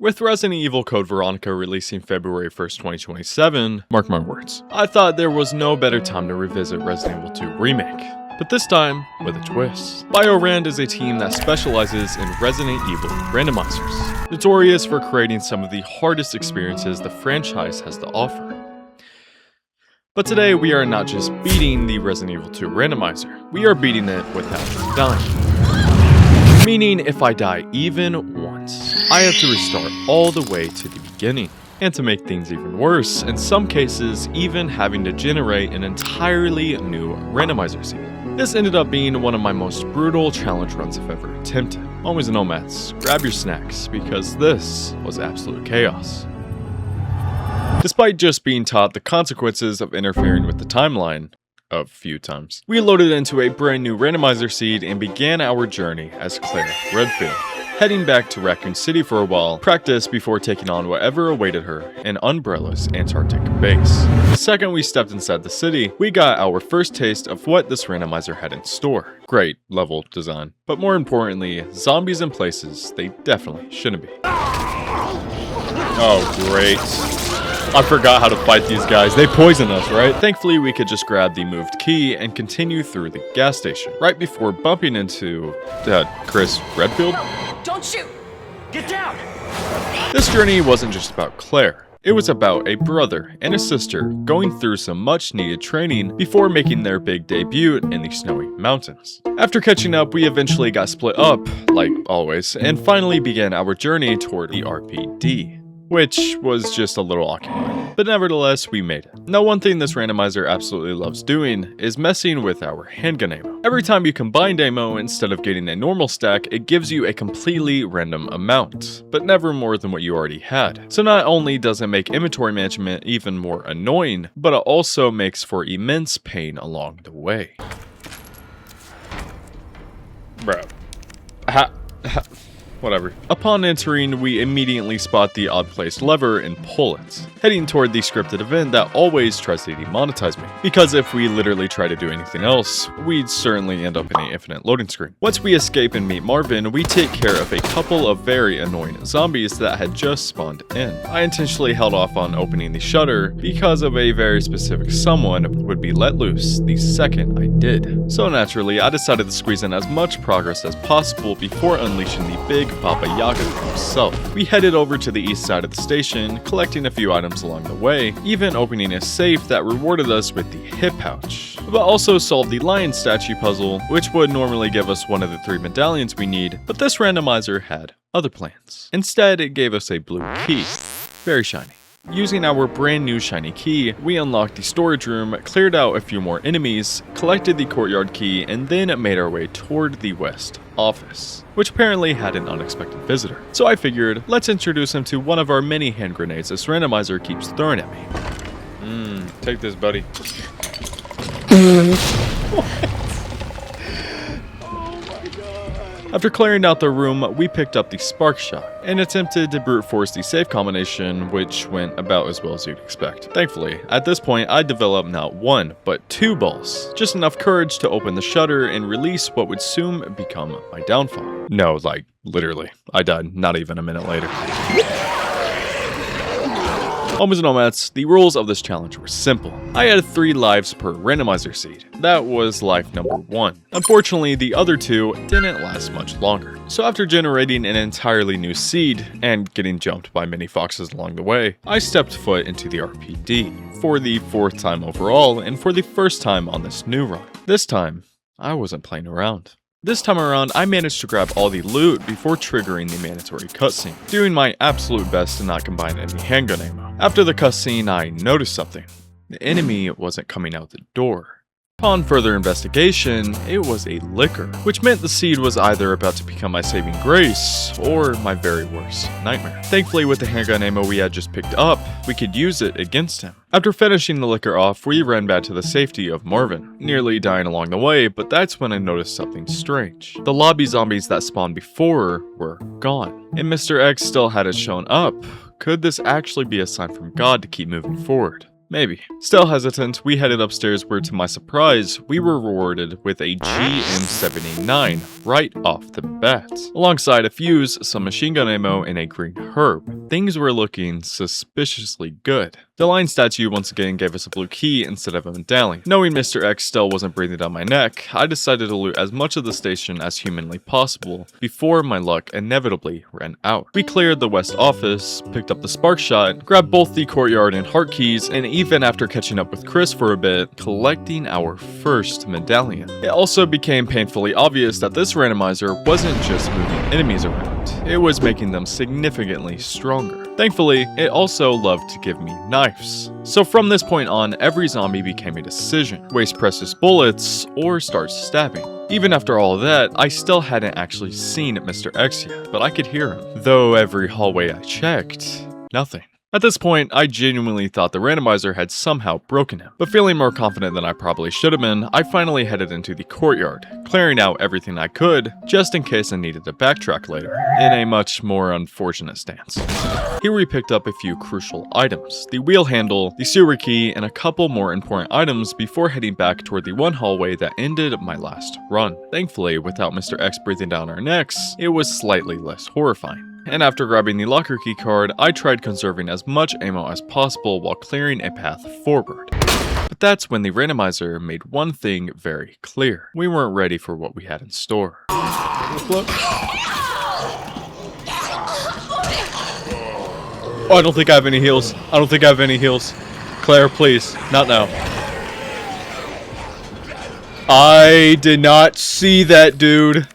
With Resident Evil Code Veronica releasing February 1st, 2027, mark my words, I thought there was no better time to revisit Resident Evil 2 Remake. But this time, with a twist. BioRand is a team that specializes in Resident Evil randomizers, notorious for creating some of the hardest experiences the franchise has to offer. But today, we are not just beating the Resident Evil 2 randomizer, we are beating it without dying. Meaning, if I die even once, I have to restart all the way to the beginning. And to make things even worse, in some cases, even having to generate an entirely new randomizer seed. This ended up being one of my most brutal challenge runs I've ever attempted. Always nomads, grab your snacks, because this was absolute chaos. Despite just being taught the consequences of interfering with the timeline a few times, we loaded into a brand new randomizer seed and began our journey as Claire Redfield, heading back to Raccoon City for a while, practice before taking on whatever awaited her in Umbrella's Antarctic base. The second we stepped inside the city, we got our first taste of what this randomizer had in store. Great level design, but more importantly, zombies in places they definitely shouldn't be. Oh great. I forgot how to fight these guys. They poison us, right? Thankfully, we could just grab the moved key and continue through the gas station, right before bumping into Chris Redfield. Don't shoot! Get down! This journey wasn't just about Claire. It was about a brother and a sister going through some much needed training before making their big debut in the snowy mountains. After catching up, we eventually got split up, like always, and finally began our journey toward the RPD, which was just a little occupied. But nevertheless, we made it. Now, one thing this randomizer absolutely loves doing is messing with our handgun ammo. Every time you combine ammo, instead of getting a normal stack, it gives you a completely random amount, but never more than what you already had. So not only does it make inventory management even more annoying, but it also makes for immense pain along the way. Bro. Whatever. Upon entering, we immediately spot the odd-placed lever and pull it, heading toward the scripted event that always tries to demonetize me. Because if we literally try to do anything else, we'd certainly end up in an infinite loading screen. Once we escape and meet Marvin, we take care of a couple of very annoying zombies that had just spawned in. I intentionally held off on opening the shutter because of a very specific someone would be let loose the second I did. So naturally, I decided to squeeze in as much progress as possible before unleashing the big Papa Yaga himself. We headed over to the east side of the station, collecting a few items along the way, even opening a safe that rewarded us with the hip pouch, but also solved the lion statue puzzle, which would normally give us one of the 3 medallions we need, but this randomizer had other plans. Instead, it gave us a blue key. Very shiny. Using our brand new shiny key, we unlocked the storage room, cleared out a few more enemies, collected the courtyard key, and then made our way toward the west office, which apparently had an unexpected visitor. So I figured, let's introduce him to one of our many hand grenades this randomizer keeps throwing at me. Take this, buddy. After clearing out the room, we picked up the spark shot and attempted to brute force the safe combination, which went about as well as you'd expect. Thankfully, at this point, I developed not 1, but 2 balls. Just enough courage to open the shutter and release what would soon become my downfall. No, like, literally. I died not even a minute later. Homies and nomads, the rules of this challenge were simple. I had 3 lives per randomizer seed. That was life number 1. Unfortunately, the other 2 didn't last much longer. So after generating an entirely new seed, and getting jumped by many foxes along the way, I stepped foot into the RPD, for the 4th time overall, and for the first time on this new run. This time, I wasn't playing around. This time around, I managed to grab all the loot before triggering the mandatory cutscene, doing my absolute best to not combine any handgun ammo. After the cutscene, I noticed something. The enemy wasn't coming out the door. Upon further investigation, it was a licker, which meant the seed was either about to become my saving grace, or my very worst nightmare. Thankfully, with the handgun ammo we had just picked up, we could use it against him. After finishing the licker off, we ran back to the safety of Marvin, nearly dying along the way, but that's when I noticed something strange. The lobby zombies that spawned before were gone, and Mr. X still hadn't shown up. Could this actually be a sign from God to keep moving forward? Maybe. Still hesitant, we headed upstairs where, to my surprise, we were rewarded with a GM789 right off the bat, alongside a fuse, some machine gun ammo, and a green herb. Things were looking suspiciously good. The line statue once again gave us a blue key instead of a medallion. Knowing Mr. X still wasn't breathing down my neck, I decided to loot as much of the station as humanly possible before my luck inevitably ran out. We cleared the west office, picked up the spark shot, grabbed both the courtyard and heart keys, and even after catching up with Chris for a bit, collecting our first medallion. It also became painfully obvious that this randomizer wasn't just moving enemies around, it was making them significantly stronger. Thankfully, it also loved to give me knives. So from this point on, every zombie became a decision. Waste precious bullets, or start stabbing. Even after all of that, I still hadn't actually seen Mr. X yet, but I could hear him. Though every hallway I checked, nothing. At this point, I genuinely thought the randomizer had somehow broken him, but feeling more confident than I probably should have been, I finally headed into the courtyard, clearing out everything I could, just in case I needed to backtrack later, in a much more unfortunate stance. Here we picked up a few crucial items, the wheel handle, the sewer key, and a couple more important items before heading back toward the one hallway that ended my last run. Thankfully, without Mr. X breathing down our necks, it was slightly less horrifying. And after grabbing the locker key card, I tried conserving as much ammo as possible while clearing a path forward. But that's when the randomizer made one thing very clear. We weren't ready for what we had in store. Oh, I don't think I have any heals. Claire, please. Not now. I did not see that dude.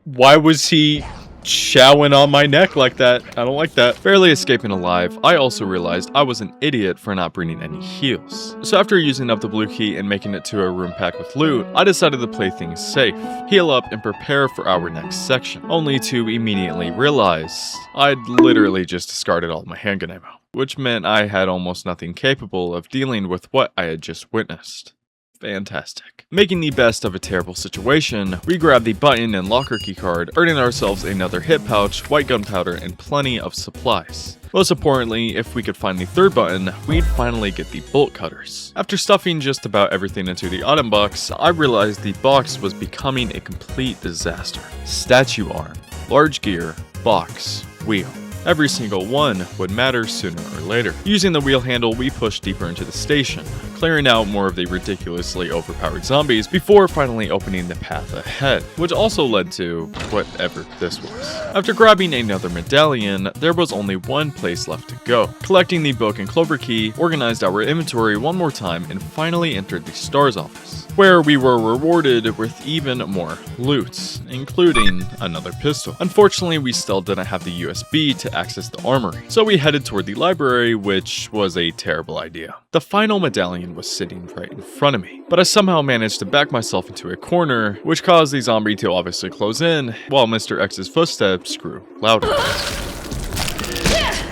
Why was he chowing on my neck like that? I don't like that. Barely escaping alive, I also realized I was an idiot for not bringing any heals. So after using up the blue key and making it to a room packed with loot, I decided to play things safe, heal up, and prepare for our next section, only to immediately realize I'd literally just discarded all my handgun ammo, which meant I had almost nothing capable of dealing with what I had just witnessed. Fantastic. Making the best of a terrible situation, we grabbed the button and locker key card, earning ourselves another hit pouch, white gunpowder, and plenty of supplies. Most importantly, if we could find the third button, we'd finally get the bolt cutters. After stuffing just about everything into the item box, I realized the box was becoming a complete disaster. Statue arm, large gear, box, wheel. Every single one would matter sooner or later. Using the wheel handle, we pushed deeper into the station, clearing out more of the ridiculously overpowered zombies before finally opening the path ahead, which also led to whatever this was. After grabbing another medallion, there was only one place left to go. Collecting the book and clover key, organized our inventory one more time, and finally entered the STARS office, where we were rewarded with even more loot, including another pistol. Unfortunately, we still didn't have the USB to access the armory, so we headed toward the library, which was a terrible idea. The final medallion was sitting right in front of me, but I somehow managed to back myself into a corner, which caused the zombie to obviously close in, while Mr. X's footsteps grew louder.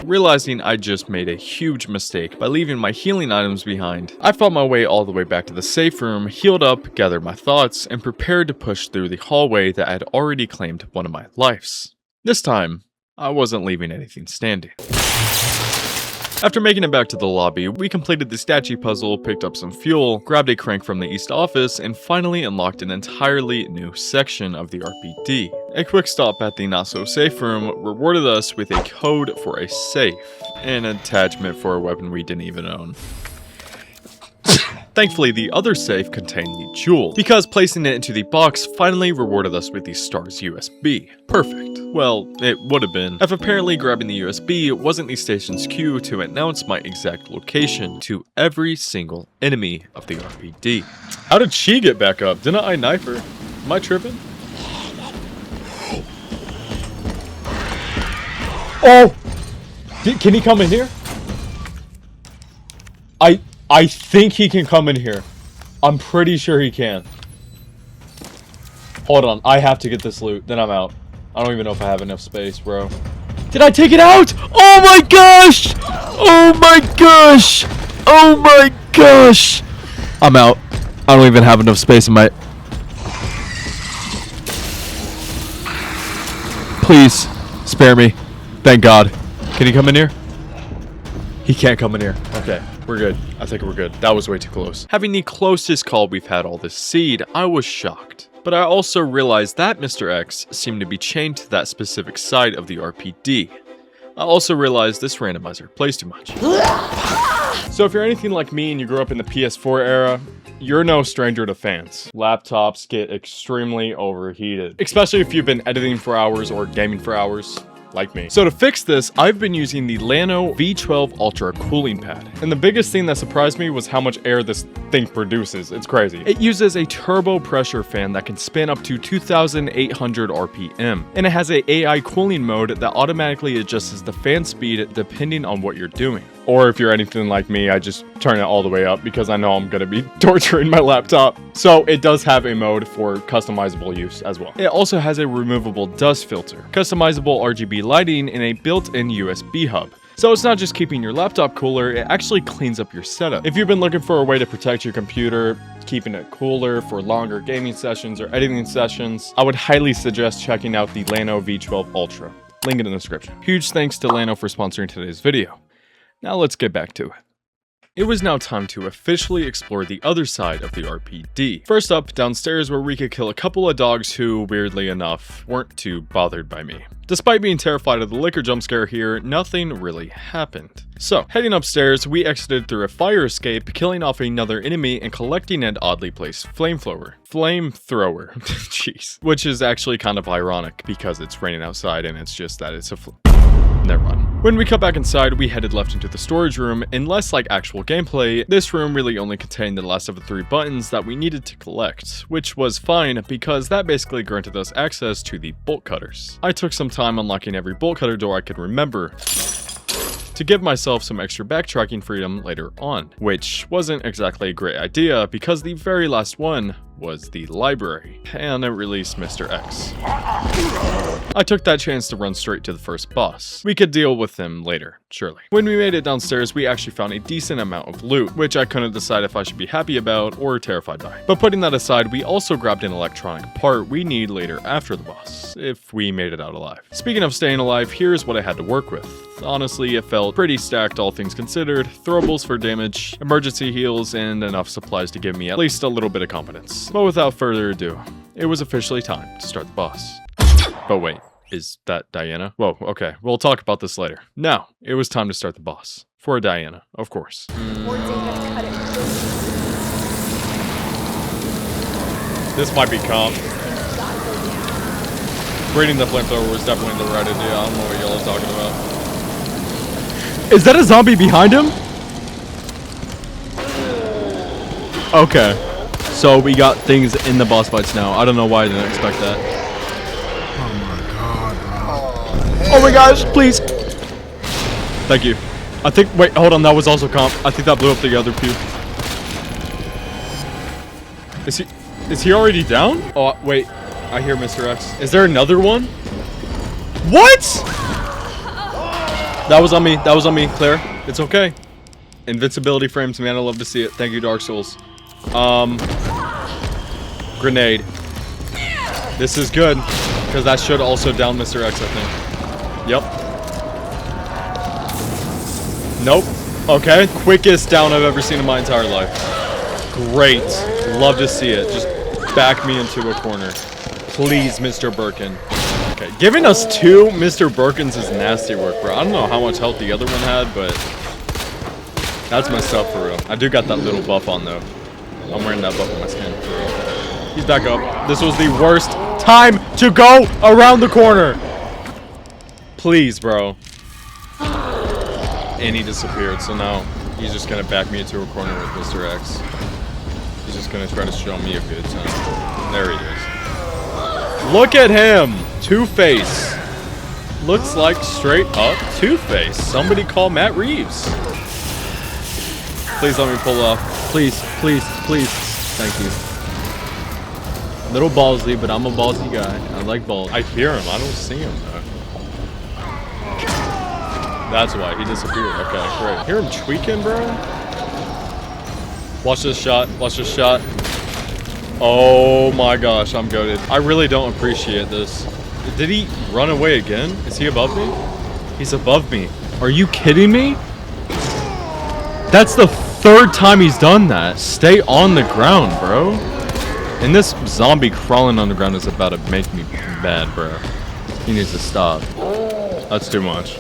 Realizing I just made a huge mistake by leaving my healing items behind, I fought my way all the way back to the safe room, healed up, gathered my thoughts, and prepared to push through the hallway that had already claimed one of my lives. This time, I wasn't leaving anything standing. After making it back to the lobby, we completed the statue puzzle, picked up some fuel, grabbed a crank from the east office, and finally unlocked an entirely new section of the RPD. A quick stop at the not-so-safe room rewarded us with a code for a safe, an attachment for a weapon we didn't even own. Thankfully, the other safe contained the jewel, because placing it into the box finally rewarded us with the STARS USB. Perfect. Well, it would have been, if apparently grabbing the USB wasn't the station's cue to announce my exact location to every single enemy of the RPD. How did she get back up? Didn't I knife her? Am I tripping? Oh! Can he come in here? I think he can come in here. I'm pretty sure he can. Hold on, I have to get this loot, then I'm out. I don't even know if I have enough space, bro. Did I take it out? Oh my gosh! Oh my gosh! Oh my gosh! I'm out. I don't even have enough space in my... Please, spare me. Thank God. Can he come in here? He can't come in here. Okay. We're good. I think we're good. That was way too close. Having the closest call we've had all this seed, I was shocked. But I also realized that Mr. X seemed to be chained to that specific side of the RPD. I also realized this randomizer plays too much. So if you're anything like me and you grew up in the PS4 era, you're no stranger to fans. Laptops get extremely overheated, especially if you've been editing for hours or gaming for hours. Like me. So to fix this, I've been using the Lano V12 Ultra cooling pad. And the biggest thing that surprised me was how much air this thing produces. It's crazy. It uses a turbo pressure fan that can spin up to 2,800 RPM. And it has an AI cooling mode that automatically adjusts the fan speed depending on what you're doing. Or if you're anything like me, I just turn it all the way up because I know I'm gonna be torturing my laptop. So it does have a mode for customizable use as well. It also has a removable dust filter, customizable RGB lighting, and a built-in USB hub. So it's not just keeping your laptop cooler, it actually cleans up your setup. If you've been looking for a way to protect your computer, keeping it cooler for longer gaming sessions or editing sessions, I would highly suggest checking out the Lano V12 Ultra. Link in the description. Huge thanks to Lano for sponsoring today's video. Now let's get back to it. It was now time to officially explore the other side of the RPD. First up, downstairs where we could kill a couple of dogs who, weirdly enough, weren't too bothered by me. Despite being terrified of the liquor jump scare here, nothing really happened. So, heading upstairs, we exited through a fire escape, killing off another enemy and collecting an oddly placed flamethrower. Jeez. Which is actually kind of ironic because it's raining outside and it's just that it's a Never mind. When we cut back inside, we headed left into the storage room, and less like actual gameplay, this room really only contained the last of the 3 buttons that we needed to collect, which was fine because that basically granted us access to the bolt cutters. I took some time unlocking every bolt cutter door I could remember to give myself some extra backtracking freedom later on, which wasn't exactly a great idea because the very last one was the library, and it released Mr. X. I took that chance to run straight to the first boss. We could deal with him later, surely. When we made it downstairs, we actually found a decent amount of loot, which I couldn't decide if I should be happy about or terrified by. But putting that aside, we also grabbed an electronic part we need later after the boss, if we made it out alive. Speaking of staying alive, here's what I had to work with. Honestly, it felt pretty stacked all things considered, throwables for damage, emergency heals, and enough supplies to give me at least a little bit of confidence. But without further ado, it was officially time to start the boss. But wait, is that Diana? Whoa, okay, we'll talk about this later. Now, it was time to start the boss. For Diana, of course. This might be comp. Raiding the flamethrower was definitely the right idea. I don't know what y'all are talking about. Is that a zombie behind him? Okay. So we got things in the boss fights now. I don't know why I didn't expect that. Oh my god, bro. Oh my gosh, please. Thank you. I think, wait, hold on, that was also comp. I think that blew up the other pew. Is he already down? Oh, wait, I hear Mr. X. Is there another one? What? That was on me, Claire. It's okay. Invincibility frames, man, I love to see it. Thank you, Dark Souls. Grenade. This is good, because that should also down Mr. X, I think. Yep. Nope. Okay, quickest down I've ever seen in my entire life. Great. Love to see it. Just back me into a corner. Please, Mr. Birkin. Okay, giving us 2 Mr. Birkins is nasty work, bro. I don't know how much health the other one had, but that's messed up for real. I do got that little buff on, though. I'm wearing that buff on my skin, for real. He's back up. This was the worst time to go around the corner. Please, bro. And he disappeared, so now he's just gonna back me into a corner with Mr. X. He's just gonna try to show me a good time. There he is. Look at him! Two-Face. Looks like straight up Two-Face. Somebody call Matt Reeves. Please let me pull off. Please, please, please. Thank you. Little ballsy, but I'm a ballsy guy. I like balls. I hear him. I don't see him, though. That's why. He disappeared. Okay, great. Hear him tweaking, bro? Watch this shot. Watch this shot. Oh my gosh, I'm goated. I really don't appreciate this. Did he run away again? Is he above me? He's above me. Are you kidding me? That's the third time he's done that. Stay on the ground, bro. And this zombie crawling on the ground is about to make me bad, bro. He needs to stop. That's too much.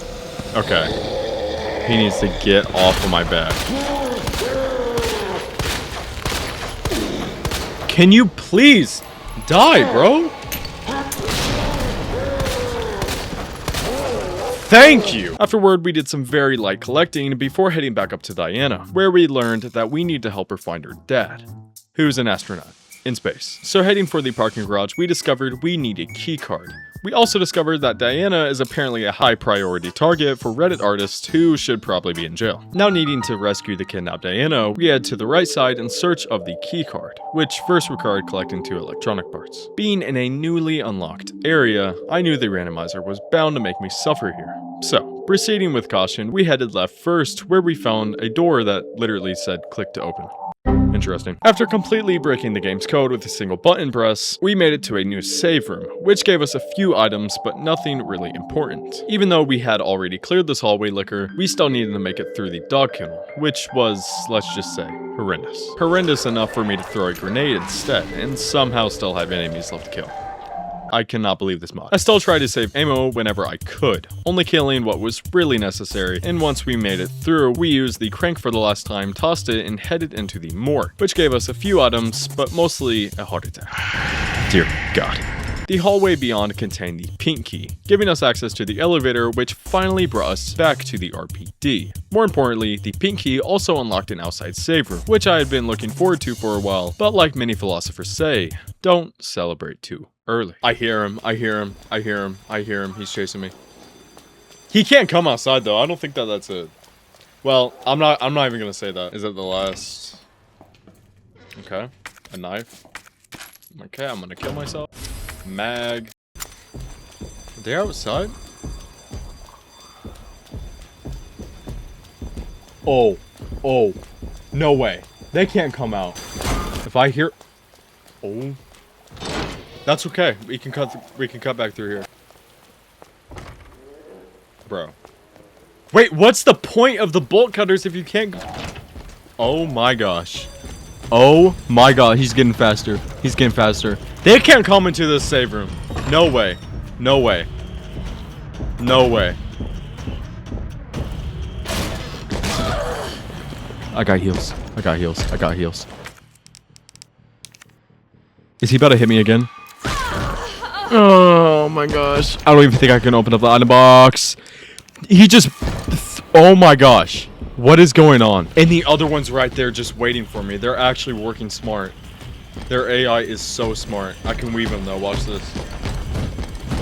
Okay. He needs to get off of my back. Can you please die, bro? Thank you! Afterward, we did some very light collecting before heading back up to Diana, where we learned that we need to help her find her dad, who's an astronaut in space. So heading for the parking garage, we discovered we need a key card. We also discovered that Diana is apparently a high priority target for Reddit artists who should probably be in jail. Now needing to rescue the kidnapped Diana, we head to the right side in search of the key card, which first required collecting 2 electronic parts. Being in a newly unlocked area, I knew the randomizer was bound to make me suffer here. So, proceeding with caution, we headed left first, where we found a door that literally said click to open. Interesting. After completely breaking the game's code with a single button press, we made it to a new save room, which gave us a few items, but nothing really important. Even though we had already cleared this hallway liquor, we still needed to make it through the dog kennel, which was, let's just say, horrendous. Horrendous enough for me to throw a grenade instead, and somehow still have enemies left to kill. I cannot believe this mod. I still tried to save ammo whenever I could, only killing what was really necessary, and once we made it through, we used the crank for the last time, tossed it, and headed into the morgue, which gave us a few items, but mostly a heart attack. Dear God. The hallway beyond contained the pink key, giving us access to the elevator, which finally brought us back to the RPD. More importantly, the pink key also unlocked an outside save room, which I had been looking forward to for a while, but like many philosophers say, don't celebrate too early. I hear him, I hear him, I hear him, I hear him, he's chasing me. He can't come outside though, I don't think that's it. Well, I'm not even gonna say that. Is it the last? Okay, a knife. Okay, I'm gonna kill myself. Mag. Are they outside? Oh, no way. They can't come out. If I hear, oh, that's okay. We can cut back through here, bro. Wait, what's the point of the bolt cutters if you can't? Oh my gosh. Oh my god, he's getting faster. He's getting faster. They can't come into this save room. No way. No way. No way. I got heals. I got heals. I got heals. Is he about to hit me again? Oh my gosh. I don't even think I can open up the item box. He just... Oh my gosh. What is going on? And the other one's right there just waiting for me. They're actually working smart. Their AI is so smart. I can weave them though. Watch this.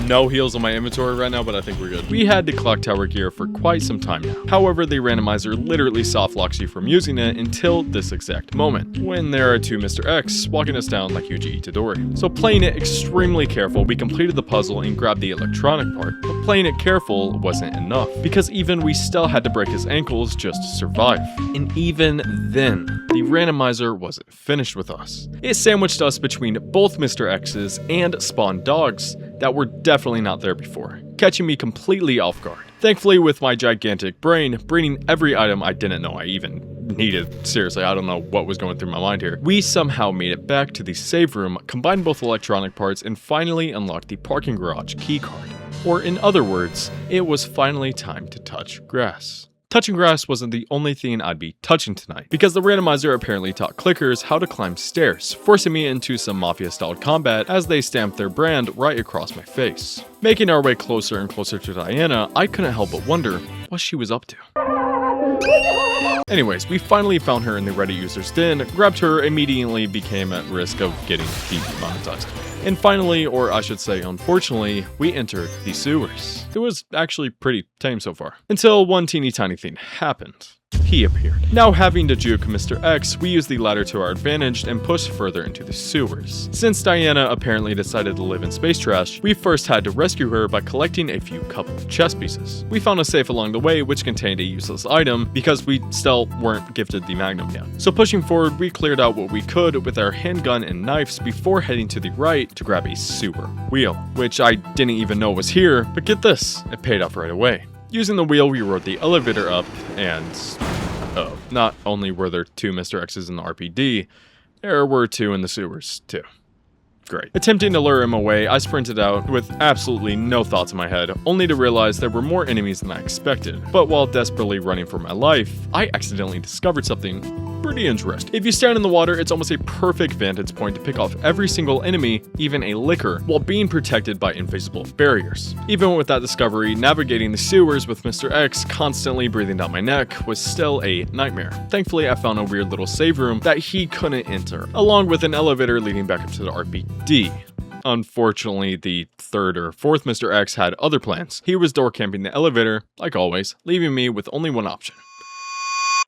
No heals on my inventory right now, but I think we're good. We had the clock tower gear for quite some time now. However, the randomizer literally soft locks you from using it until this exact moment, when there are 2 Mr. X walking us down like Yuji Itadori. So playing it extremely careful, we completed the puzzle and grabbed the electronic part, but playing it careful wasn't enough, because even we still had to break his ankles just to survive. And even then, the randomizer wasn't finished with us. It sandwiched us between both Mr. X's and spawned dogs that were definitely not there before, catching me completely off guard. Thankfully, with my gigantic brain, bringing every item I didn't know I even needed, seriously, I don't know what was going through my mind here, we somehow made it back to the save room, combined both electronic parts, and finally unlocked the parking garage keycard. Or in other words, it was finally time to touch grass. Touching grass wasn't the only thing I'd be touching tonight, because the randomizer apparently taught clickers how to climb stairs, forcing me into some mafia-style combat as they stamped their brand right across my face. Making our way closer and closer to Diana, I couldn't help but wonder what she was up to. Anyways, we finally found her in the Reddit user's den, grabbed her, immediately became at risk of getting demonetized. And finally, or I should say unfortunately, we entered the sewers. It was actually pretty tame so far. Until one teeny tiny thing happened. He appeared. Now having to juke Mr. X, we used the ladder to our advantage and pushed further into the sewers. Since Diana apparently decided to live in space trash, we first had to rescue her by collecting a few couple of chess pieces. We found a safe along the way which contained a useless item because we still weren't gifted the Magnum yet. So pushing forward, we cleared out what we could with our handgun and knives before heading to the right to grab a sewer wheel, which I didn't even know was here, but get this, it paid off right away. Using the wheel, we rode the elevator up, and Oh, not only were there 2 Mr. X's in the RPD, there were 2 in the sewers, too. Great. Attempting to lure him away, I sprinted out with absolutely no thoughts in my head, only to realize there were more enemies than I expected. But while desperately running for my life, I accidentally discovered something pretty interesting. If you stand in the water, it's almost a perfect vantage point to pick off every single enemy, even a licker, while being protected by invisible barriers. Even with that discovery, navigating the sewers with Mr. X constantly breathing down my neck was still a nightmare. Thankfully, I found a weird little save room that he couldn't enter, along with an elevator leading back up to the RPD. Unfortunately, the 3rd or 4th Mr. X had other plans. He was door camping the elevator, like always, leaving me with only one option.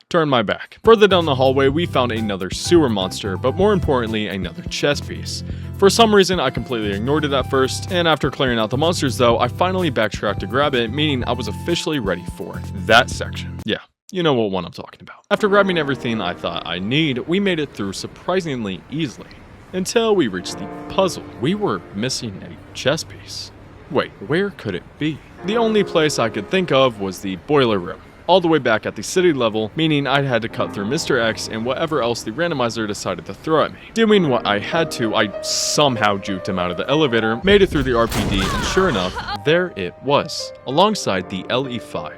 Turn my back. Further down the hallway, we found another sewer monster, but more importantly, another chess piece. For some reason, I completely ignored it at first, and after clearing out the monsters though, I finally backtracked to grab it, meaning I was officially ready for that section. Yeah. You know what one I'm talking about. After grabbing everything I thought I need, we made it through surprisingly easily. Until we reached the puzzle. We were missing a chess piece. Wait, where could it be? The only place I could think of was the boiler room, all the way back at the city level, meaning I had to cut through Mr. X and whatever else the randomizer decided to throw at me. Doing what I had to, I somehow juked him out of the elevator, made it through the RPD, and sure enough, there it was, alongside the RE5.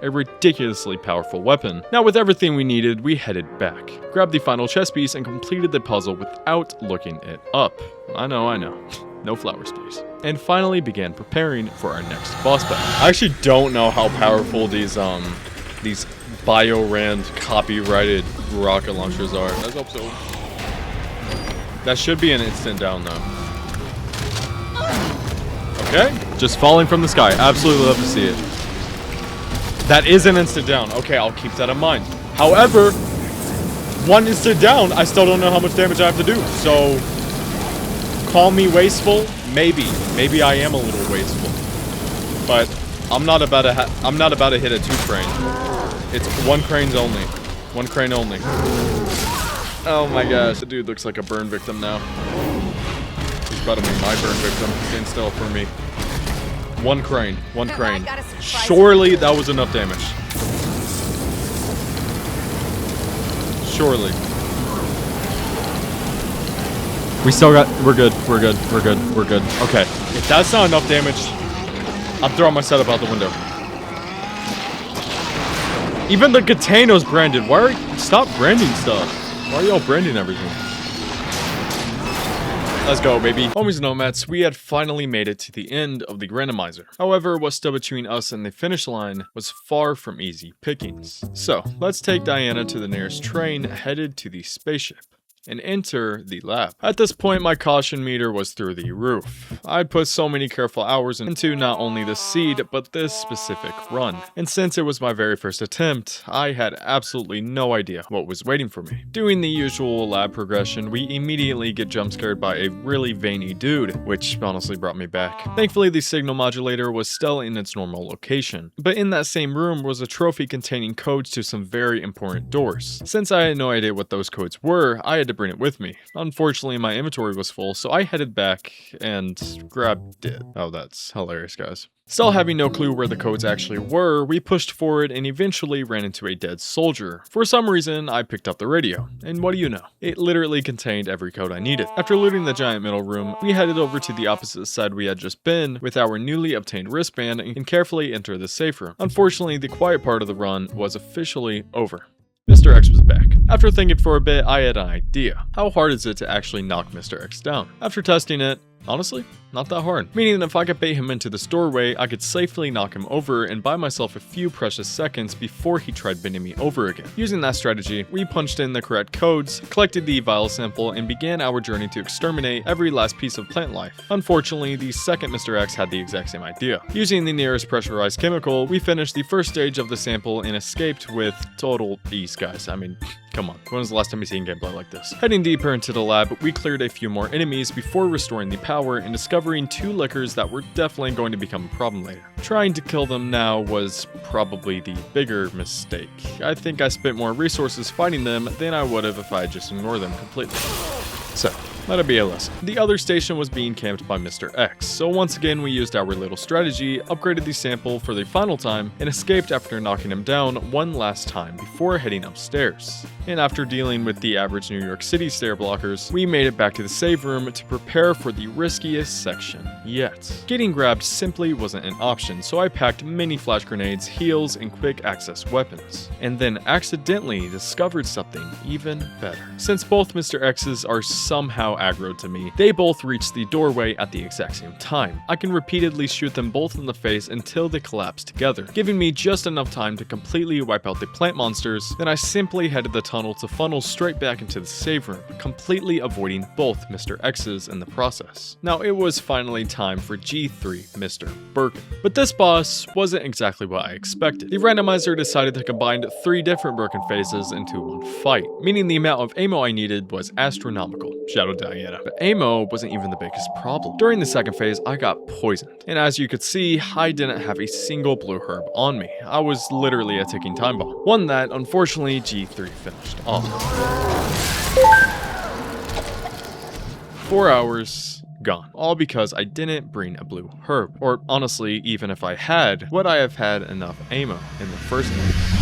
A ridiculously powerful weapon. Now with everything we needed, we headed back, grabbed the final chess piece, and completed the puzzle without looking it up. I know. No flowers, please. And finally began preparing for our next boss battle. I actually don't know how powerful these BioRand copyrighted rocket launchers are. Let's hope so. That should be an instant down though. Okay, just falling from the sky. Absolutely love to see it. That is an instant down. Okay, I'll keep that in mind. However, 1 instant down, I still don't know how much damage I have to do. So, call me wasteful. Maybe I am a little wasteful. But I'm not about to hit a 2 crane. It's 1 crane's only. 1 crane only. Oh my gosh, the dude looks like a burn victim now. He's about to be my burn victim. Stand still for me. 1 crane. Surely that was enough damage. Surely. We're good. Okay. If that's not enough damage, I'm throwing my setup out the window. Even the Katano's branded. Stop branding stuff. Why are y'all branding everything? Let's go, baby. Homies and nomads, we had finally made it to the end of the randomizer. However, what stood between us and the finish line was far from easy pickings. So, let's take Diana to the nearest train headed to the spaceship and enter the lab. At this point, my caution meter was through the roof. I put so many careful hours into not only the seed, but this specific run. And since it was my very first attempt, I had absolutely no idea what was waiting for me. Doing the usual lab progression, we immediately get jump scared by a really veiny dude, which honestly brought me back. Thankfully, the signal modulator was still in its normal location, but in that same room was a trophy containing codes to some very important doors. Since I had no idea what those codes were, I had to bring it with me. Unfortunately, my inventory was full, so I headed back and grabbed it. Oh, that's hilarious, guys. Still having no clue where the codes actually were, we pushed forward and eventually ran into a dead soldier. For some reason, I picked up the radio, and what do you know? It literally contained every code I needed. After looting the giant middle room, we headed over to the opposite side we had just been with our newly obtained wristband and carefully enter the safe room. Unfortunately, the quiet part of the run was officially over. Mr. X was back. After thinking for a bit, I had an idea. How hard is it to actually knock Mr. X down? After testing it, honestly, not that hard. Meaning that if I could bait him into this doorway, I could safely knock him over and buy myself a few precious seconds before he tried bending me over again. Using that strategy, we punched in the correct codes, collected the vial sample, and began our journey to exterminate every last piece of plant life. Unfortunately, the second Mr. X had the exact same idea. Using the nearest pressurized chemical, we finished the first stage of the sample and escaped with total ease, guys. I mean, come on, when was the last time you seen gameplay like this? Heading deeper into the lab, we cleared a few more enemies before restoring the power and discovering 2 lickers that were definitely going to become a problem later. Trying to kill them now was probably the bigger mistake. I think I spent more resources fighting them than I would have if I just ignored them completely. So, Let it be a lesson. The other station was being camped by Mr. X, so once again we used our little strategy, upgraded the sample for the final time, and escaped after knocking him down one last time before heading upstairs. And after dealing with the average New York City stair blockers, we made it back to the save room to prepare for the riskiest section yet. Getting grabbed simply wasn't an option, so I packed mini flash grenades, heals, and quick access weapons. And then accidentally discovered something even better. Since both Mr. X's are somehow aggroed to me, they both reach the doorway at the exact same time. I can repeatedly shoot them both in the face until they collapse together, giving me just enough time to completely wipe out the plant monsters. Then I simply headed the tunnel to funnel straight back into the save room, completely avoiding both Mr. X's in the process. Now it was finally time for G3 Mr. Birkin. But this boss wasn't exactly what I expected. The randomizer decided to combine 3 different Birkin phases into one fight, meaning the amount of ammo I needed was astronomical. Shadow Diana. But ammo wasn't even the biggest problem. During the second phase, I got poisoned. And as you could see, I didn't have a single blue herb on me. I was literally a ticking time bomb. One that, unfortunately, G3 finished off. 4 hours gone. All because I didn't bring a blue herb. Or honestly, even if I had, would I have had enough ammo in the first place?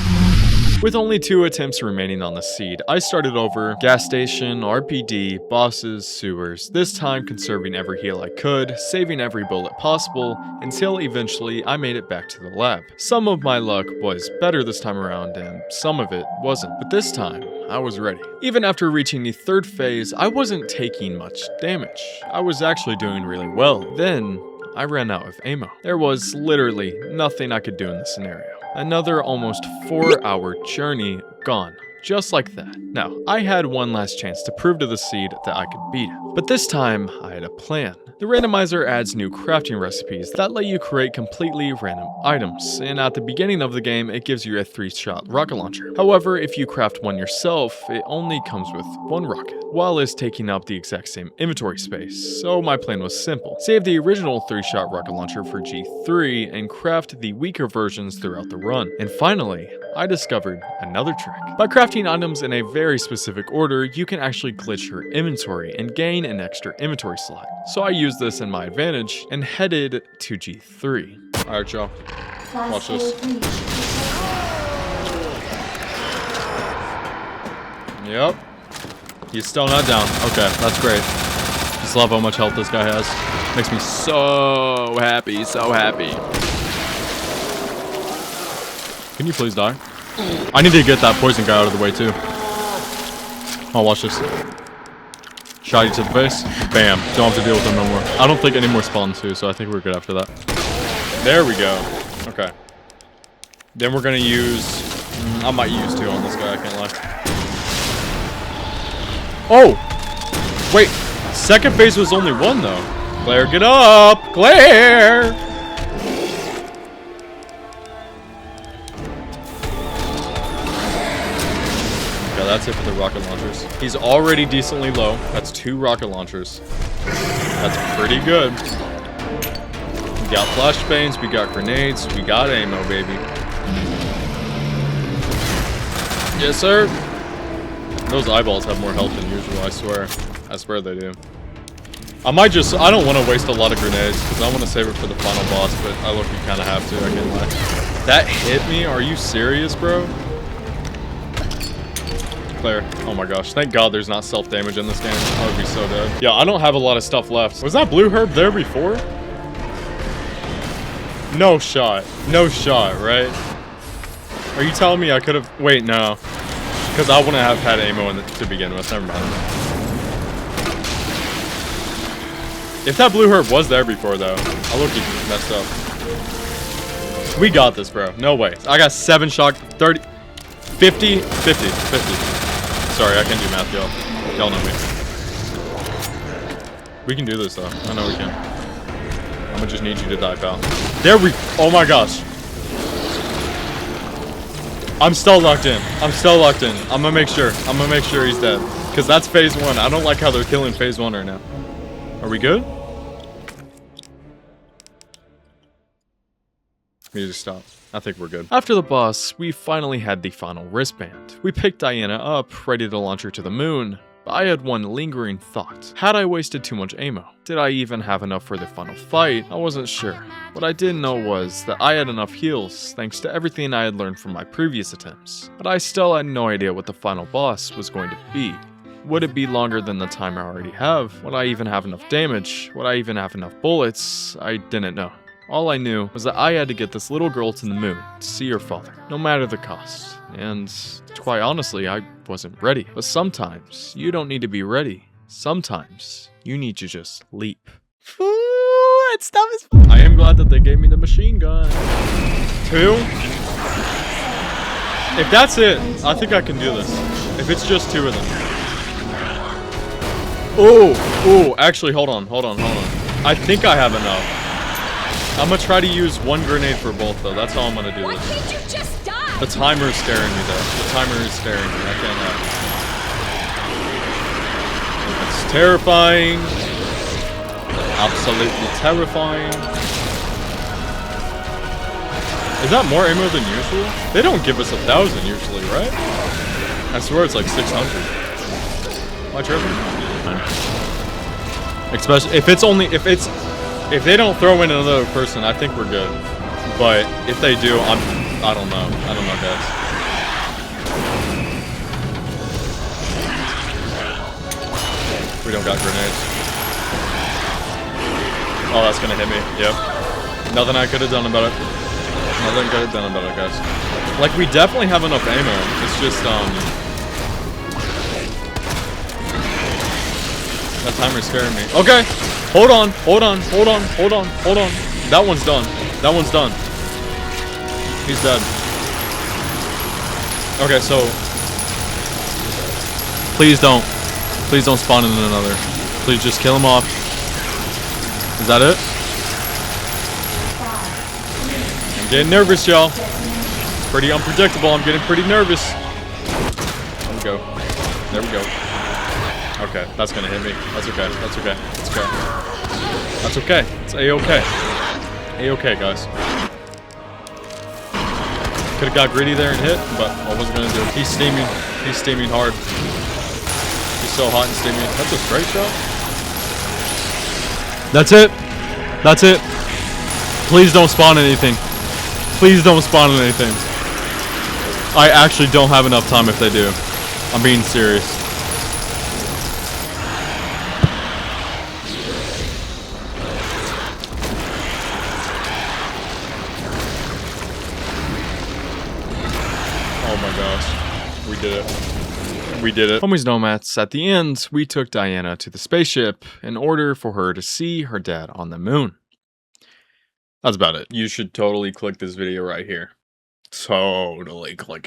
With only 2 attempts remaining on the seed, I started over, gas station, RPD, bosses, sewers, this time conserving every heal I could, saving every bullet possible, until eventually I made it back to the lab. Some of my luck was better this time around, and some of it wasn't, but this time, I was ready. Even after reaching the 3rd phase, I wasn't taking much damage. I was actually doing really well. Then, I ran out of ammo. There was literally nothing I could do in this scenario. Another almost 4-hour journey gone. Just like that. Now, I had one last chance to prove to the seed that I could beat it. But this time, I had a plan. The randomizer adds new crafting recipes that let you create completely random items, and at the beginning of the game, it gives you a 3-shot rocket launcher. However, if you craft one yourself, it only comes with 1 rocket, while it's taking up the exact same inventory space. So my plan was simple. Save the original 3-shot rocket launcher for G3 and craft the weaker versions throughout the run. And finally, I discovered another trick. By crafting items in a very specific order, you can actually glitch your inventory and gain an extra inventory slot. So I used this in my advantage and headed to G3. Alright y'all, watch this. Yep. He's still not down. Okay, that's great. Just love how much health this guy has. Makes me so happy, so happy. Can you please die? I need to get that poison guy out of the way too. Oh, watch this. Shot you to the face. Bam. Don't have to deal with him no more. I don't think any more spawn too, so I think we're good after that. There we go. Okay. Then we're gonna use... I might use 2 on this guy, I can't lie. Oh! Wait. Second phase was only 1 though. Claire, get up! Claire! That's it for the rocket launchers. He's already decently low. That's 2 rocket launchers. That's pretty good. We got flashbangs, we got grenades, we got ammo, baby. Yes, sir. Those eyeballs have more health than usual, I swear. I swear they do. I don't want to waste a lot of grenades, because I want to save it for the final boss, but I look, you kind of have to, I can't lie. That hit me? Are you serious, bro? Claire. Oh my gosh. Thank God there's not self-damage in this game. I would be so dead. Yeah, I don't have a lot of stuff left. Was that blue herb there before? No shot. No shot, right? Are you telling me I could have... Wait, no. Because I wouldn't have had ammo to begin with. Never mind. If that blue herb was there before, though, I look messed up. We got this, bro. No way. I got 7 shot... 30... 50... 50... Sorry, I can't do math, y'all. Y'all know me. We can do this, though. I know we can. I'm gonna just need you to die, pal. There we... Oh my gosh. I'm still locked in. I'm still locked in. I'm gonna make sure. I'm gonna make sure he's dead. Because that's phase 1. I don't like how they're killing phase 1 right now. Are we good? Music stop. I think we're good. After the boss, we finally had the final wristband. We picked Diana up, ready to launch her to the moon, But I had one lingering thought. Had I wasted too much ammo? Did I even have enough for the final fight? I wasn't sure. What I did know was that I had enough heals thanks to everything I had learned from my previous attempts. But I still had no idea what the final boss was going to be. Would it be longer than the time I already have? Would I even have enough damage? Would I even have enough bullets? I didn't know. All I knew was that I had to get this little girl to the moon to see her father, no matter the cost. And quite honestly, I wasn't ready. But sometimes you don't need to be ready. Sometimes you need to just leap. Ooh, that stuff is fun. I am glad that they gave me the machine gun. 2. If that's it, I think I can do this. If it's just 2 of them. Oh, actually, hold on. I think I have enough. I'm gonna try to use 1 grenade for both, though. That's how I'm gonna do Why this. can't you just die? The timer is staring me, though. The timer is staring me. I can't lie. It's terrifying. Absolutely terrifying. Is that more ammo than usual? They don't give us 1,000 usually, right? I swear it's like 600. Am I tripping? Especially if they don't throw in another person, I think we're good. But if they do, I don't know. I don't know, guys. We don't got grenades. Oh, that's gonna hit me. Yep. Nothing I could have done about it. Nothing could have done about it, guys. Like, we definitely have enough ammo. It's just, that timer's scaring me. Okay. Hold on. That one's done. He's dead. Okay, so please don't spawn in another. Please just kill him off. Is that it? I'm getting nervous, y'all. Pretty unpredictable. I'm getting pretty nervous. There we go. Okay, that's gonna hit me. That's okay. It's A-okay. A-okay, guys. Could've got greedy there and hit, but I wasn't gonna do it. He's steaming. He's steaming hard. He's so hot and steaming. That's a straight shot. That's it. Please don't spawn anything. I actually don't have enough time if they do. I'm being serious. Oh my gosh. We did it. Homies Nomads, at the end, we took Diana to the spaceship in order for her to see her dad on the moon. That's about it. You should totally click this video right here. Totally click